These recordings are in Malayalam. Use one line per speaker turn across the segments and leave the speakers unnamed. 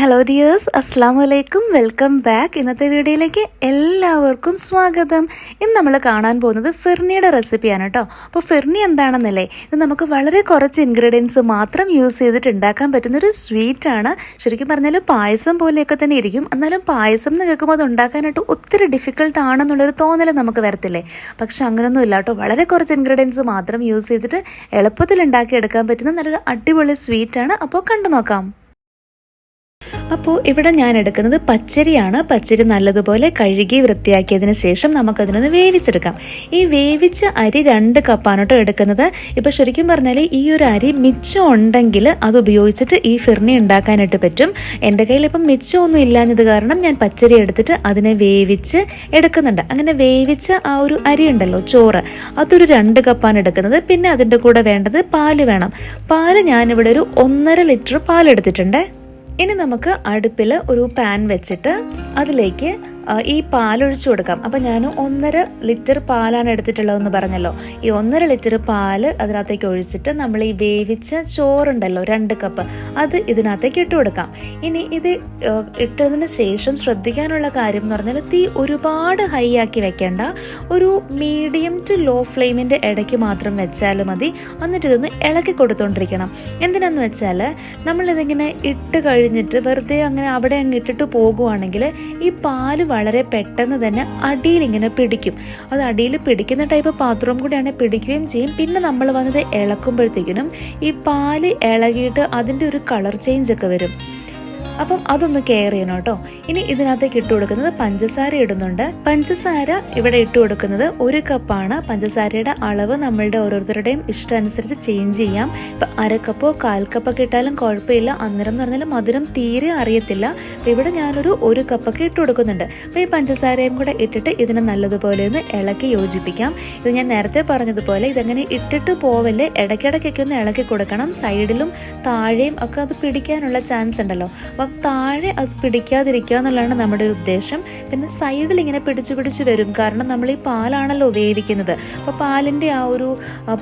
ഹലോ ഡിയേഴ്സ്, അസ്സാം വലൈക്കും, വെൽക്കം ബാക്ക്. ഇന്നത്തെ വീഡിയോയിലേക്ക് എല്ലാവർക്കും സ്വാഗതം. ഇന്ന് നമ്മൾ കാണാൻ പോകുന്നത് ഫിർണിയുടെ റെസിപ്പിയാണ് കേട്ടോ. അപ്പോൾ ഫിർണി എന്താണെന്നല്ലേ, ഇത് നമുക്ക് വളരെ കുറച്ച് ഇൻഗ്രീഡിയൻസ് മാത്രം യൂസ് ചെയ്തിട്ട് ഉണ്ടാക്കാൻ പറ്റുന്നൊരു സ്വീറ്റാണ്. ശരിക്കും പറഞ്ഞാൽ പായസം പോലെയൊക്കെ തന്നെ ഇരിക്കും. എന്നാലും പായസം എന്ന് കേൾക്കുമ്പോൾ അത് ഉണ്ടാക്കാനായിട്ട് ഒത്തിരി ഡിഫിക്കൽട്ട് ആണെന്നുള്ളൊരു തോന്നൽ നമുക്ക് വരത്തില്ലേ. പക്ഷെ അങ്ങനെയൊന്നും ഇല്ല കേട്ടോ. വളരെ കുറച്ച് ഇൻഗ്രീഡിയൻസ് മാത്രം യൂസ് ചെയ്തിട്ട് എളുപ്പത്തിൽ ഉണ്ടാക്കിയെടുക്കാൻ പറ്റുന്ന നല്ലൊരു അടിപൊളി സ്വീറ്റാണ്. അപ്പോൾ കണ്ടു നോക്കാം. അപ്പോൾ ഇവിടെ ഞാൻ എടുക്കുന്നത് പച്ചരിയാണ്. പച്ചരി നല്ലതുപോലെ കഴുകി വൃത്തിയാക്കിയതിന് ശേഷം നമുക്കതിനൊന്ന് വേവിച്ചെടുക്കാം. ഈ വേവിച്ച അരി 2 കപ്പാണ് കേട്ടോ എടുക്കുന്നത്. ഇപ്പോൾ ശരിക്കും പറഞ്ഞാൽ ഈ ഒരു അരി മിച്ചം ഉണ്ടെങ്കിൽ അത് ഉപയോഗിച്ചിട്ട് ഈ ഫിർണി ഉണ്ടാക്കാനായിട്ട് പറ്റും. എൻ്റെ കയ്യിൽ ഇപ്പം മിച്ചമൊന്നും ഇല്ലാഞ്ഞത് കാരണം ഞാൻ പച്ചരി എടുത്തിട്ട് അതിനെ വേവിച്ച് എടുക്കുന്നുണ്ട്. അങ്ങനെ വേവിച്ച ആ ഒരു അരി ഉണ്ടല്ലോ, ചോറ്, അതൊരു 2 കപ്പാണ് എടുക്കുന്നത്. പിന്നെ അതിൻ്റെ കൂടെ വേണ്ടത് പാല് വേണം. പാല് ഞാനിവിടെ ഒരു 1.5 ലിറ്റർ പാലെടുത്തിട്ടുണ്ട്. ഇനി നമുക്ക് അടുപ്പിൽ ഒരു പാൻ വെച്ചിട്ട് അതിലേക്ക് ഈ പാലൊഴിച്ചു കൊടുക്കാം. അപ്പം ഞാൻ 1.5 ലിറ്റർ പാലാണ് എടുത്തിട്ടുള്ളതെന്ന് പറഞ്ഞല്ലോ. ഈ 1.5 ലിറ്റർ പാല് അതിനകത്തേക്ക് ഒഴിച്ചിട്ട് നമ്മൾ ഈ വേവിച്ച ചോറുണ്ടല്ലോ 2 കപ്പ്, അത് ഇതിനകത്തേക്ക് ഇട്ട് കൊടുക്കാം. ഇനി ഇത് ഇട്ടതിന് ശേഷം ശ്രദ്ധിക്കാനുള്ള കാര്യം എന്ന് പറഞ്ഞാൽ തീ ഒരുപാട് ഹൈ ആക്കി വെക്കേണ്ട. ഒരു മീഡിയം ടു ലോ ഫ്ലെയിമിൻ്റെ ഇടയ്ക്ക് മാത്രം വെച്ചാൽ മതി. എന്നിട്ട് ഇതൊന്ന് ഇളക്കി കൊടുത്തോണ്ടിരിക്കണം. എന്തിനാന്ന് വെച്ചാൽ നമ്മളിതിങ്ങനെ ഇട്ട് കഴിഞ്ഞിട്ട് വെറുതെ അങ്ങനെ അവിടെ അങ്ങ് ഇട്ടിട്ട് പോകുവാണെങ്കിൽ ഈ പാല് വളരെ പെട്ടെന്ന് തന്നെ അടിയിൽ ഇങ്ങനെ പിടിക്കും. അത് അടിയിൽ പിടിക്കുന്ന ടൈപ്പ് പാത്രം കൂടിയാണ്, പിടിക്കുകയും ചെയ്യും. പിന്നെ നമ്മൾ വന്നത് ഇളക്കുമ്പോഴത്തേക്കിനും ഈ പാല് ഇളകിയിട്ട് അതിൻ്റെ ഒരു കളർ ചേഞ്ച് ഒക്കെ വരും. അപ്പം അതൊന്ന് കെയർ ചെയ്യണം കേട്ടോ. ഇനി ഇതിനകത്തേക്ക് ഇട്ട് കൊടുക്കുന്നത് പഞ്ചസാര ഇടുന്നുണ്ട്. പഞ്ചസാര ഇവിടെ ഇട്ട് കൊടുക്കുന്നത് 1 കപ്പാണ്. പഞ്ചസാരയുടെ അളവ് നമ്മളുടെ ഓരോരുത്തരുടെയും ഇഷ്ടം അനുസരിച്ച് ചേഞ്ച് ചെയ്യാം. ഇപ്പം 1/2 കപ്പോ 1/4 കപ്പൊക്കെ ഇട്ടാലും കുഴപ്പമില്ല. അന്നേരം എന്ന് പറഞ്ഞാൽ മധുരം തീരെ അറിയത്തില്ല. അപ്പം ഇവിടെ ഞാനൊരു 1 കപ്പൊക്കെ ഇട്ട് കൊടുക്കുന്നുണ്ട്. അപ്പോൾ ഈ പഞ്ചസാരയും കൂടെ ഇട്ടിട്ട് ഇതിനെ നല്ലതുപോലെ ഒന്ന് ഇളക്കി യോജിപ്പിക്കാം. ഇത് ഞാൻ നേരത്തെ പറഞ്ഞതുപോലെ ഇതങ്ങനെ ഇട്ടിട്ട് പോവല്ലേ, ഇടയ്ക്കിടയ്ക്കൊക്കെ ഒന്ന് ഇളക്കി കൊടുക്കണം. സൈഡിലും താഴെയും ഒക്കെ അത് പിടിക്കാനുള്ള ചാൻസ് ഉണ്ടല്ലോ. അപ്പം താഴെ അത് പിടിക്കാതിരിക്കുക എന്നുള്ളതാണ് നമ്മുടെ ഒരു ഉദ്ദേശം. പിന്നെ സൈഡിൽ ഇങ്ങനെ പിടിച്ചു വരും, കാരണം നമ്മൾ ഈ പാലാണല്ലോ വേവിക്കുന്നത്. അപ്പോൾ പാലിൻ്റെ ആ ഒരു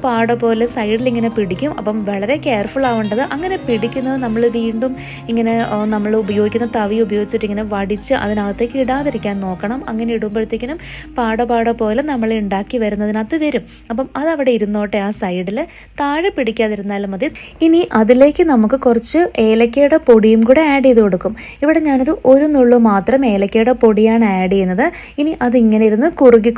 പാട പോലെ സൈഡിൽ ഇങ്ങനെ പിടിക്കും. അപ്പം വളരെ കെയർഫുൾ ആവേണ്ടത്. അങ്ങനെ പിടിക്കുന്നത് നമ്മൾ വീണ്ടും ഇങ്ങനെ നമ്മൾ ഉപയോഗിക്കുന്ന തവി ഉപയോഗിച്ചിട്ട് ഇങ്ങനെ വടിച്ച് അതിനകത്തേക്ക് ഇടാതിരിക്കാൻ നോക്കണം. അങ്ങനെ ഇടുമ്പോഴത്തേക്കിനും പാട പോലെ നമ്മൾ ഉണ്ടാക്കി വരുന്നതിനകത്ത് വരും. അപ്പം അതവിടെ ഇരുന്നോട്ടെ ആ സൈഡിൽ, താഴെ പിടിക്കാതിരുന്നാലും മതി. ഇനി അതിലേക്ക് നമുക്ക് കുറച്ച് ഏലക്കയുടെ പൊടിയും കൂടെ ആഡ് ചെയ്ത് കൊടുക്കും. ഇവിടെ ഞാനൊരു 1 നുള്ളു മാത്രം ഏലക്കയുടെ പൊടിയാണ് ആഡ് ചെയ്യുന്നത്. ഇനി അതിങ്ങനെ ഇരുന്ന് കുറുകി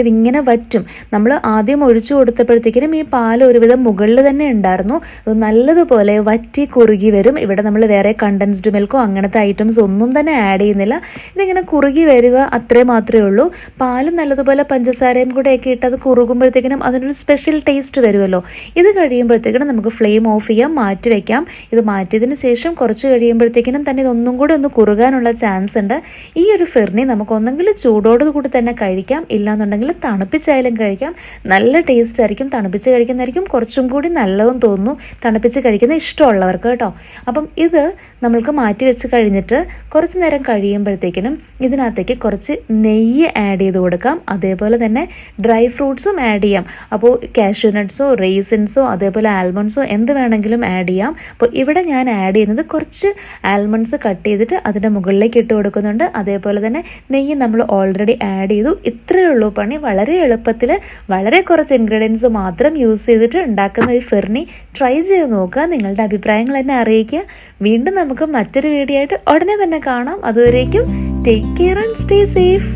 ഇതിങ്ങനെ വറ്റും. നമ്മൾ ആദ്യം ഒഴിച്ചു കൊടുത്തപ്പോഴത്തേക്കിനും ഈ പാൽ ഒരുവിധം മുകളിൽ തന്നെ ഉണ്ടായിരുന്നു. നല്ലതുപോലെ വറ്റി കുറുകി വരും. ഇവിടെ നമ്മൾ വേറെ കണ്ടൻസ്ഡ് മിൽക്കോ അങ്ങനത്തെ ഐറ്റംസ് ഒന്നും തന്നെ ആഡ് ചെയ്യുന്നില്ല. ഇതിങ്ങനെ കുറുകി വരിക അത്രേ മാത്രമേ ഉള്ളൂ. പാല് നല്ലതുപോലെ പഞ്ചസാരയും കൂടെ ഒക്കെ ഇട്ട് അത് കുറുകുമ്പോഴത്തേക്കിനും അതിനൊരു സ്പെഷ്യൽ ടേസ്റ്റ് വരുമല്ലോ. ഇത് കഴിയുമ്പോഴത്തേക്കിനും നമുക്ക് ഫ്ലെയിം ഓഫ് ചെയ്യാം, മാറ്റി വയ്ക്കാം. ഇത് മാറ്റിയതിന് ശേഷം കുറച്ച് കഴിയുമ്പോഴത്തേക്കിനും തന്നെ ഇതൊന്നും കൂടി ഒന്ന് കുറുകാനുള്ള ചാൻസ് ഉണ്ട്. ഈ ഒരു ഫിർണി നമുക്ക് ഒന്നെങ്കിൽ ചൂടോടുകൂടി തന്നെ കഴിക്കാം, ഇല്ലാന്നുണ്ടെങ്കിൽ തണുപ്പിച്ചായാലും കഴിക്കാം. നല്ല ടേസ്റ്റ് ആയിരിക്കും. തണുപ്പിച്ച് കഴിക്കുന്നതായിരിക്കും കുറച്ചും കൂടി നല്ലതെന്ന് തോന്നുന്നു, തണുപ്പിച്ച് കഴിക്കുന്ന ഇഷ്ടമുള്ളവർക്ക് കേട്ടോ. അപ്പം ഇത് നമ്മൾക്ക് മാറ്റി വെച്ച് കഴിഞ്ഞിട്ട് കുറച്ച് നേരം കഴിയുമ്പോഴത്തേക്കിനും ഇതിനകത്തേക്ക് കുറച്ച് നെയ്യ് ആഡ് ചെയ്ത് കൊടുക്കാം. അതേപോലെ തന്നെ ഡ്രൈ ഫ്രൂട്ട്സും ആഡ് ചെയ്യാം. അപ്പോൾ കാഷ്യൂ നട്ട്സോ റേസിൻസോ അതേപോലെ ആൽമണ്ട്സോ എന്ത് വേണമെങ്കിലും ആഡ് ചെയ്യാം. അപ്പോൾ ഇവിടെ ഞാൻ ആഡ് ചെയ്യുന്നത് കുറച്ച് ആൽമണ്ട്സ് കട്ട് ചെയ്തിട്ട് അതിൻ്റെ മുകളിലേക്ക് ഇട്ട് കൊടുക്കുന്നുണ്ട്. അതേപോലെ തന്നെ നെയ്യ് നമ്മൾ ഓൾറെഡി ആഡ് ചെയ്തു. ഇത്രയേ ഉള്ളൂ പണി. വളരെ എളുപ്പത്തിൽ വളരെ കുറച്ച് ഇൻഗ്രീഡിയൻസ് മാത്രം യൂസ് ചെയ്തിട്ട് ഉണ്ടാക്കുന്ന ഈ ഫിർണി ട്രൈ ചെയ്ത് നോക്കുക. നിങ്ങളുടെ അഭിപ്രായങ്ങൾ എന്നെ അറിയിക്കുക. വീണ്ടും നമുക്ക് മറ്റൊരു വീഡിയോ ആയിട്ട് ഉടനെ തന്നെ കാണാം. അതുവരേക്കും take care and stay safe.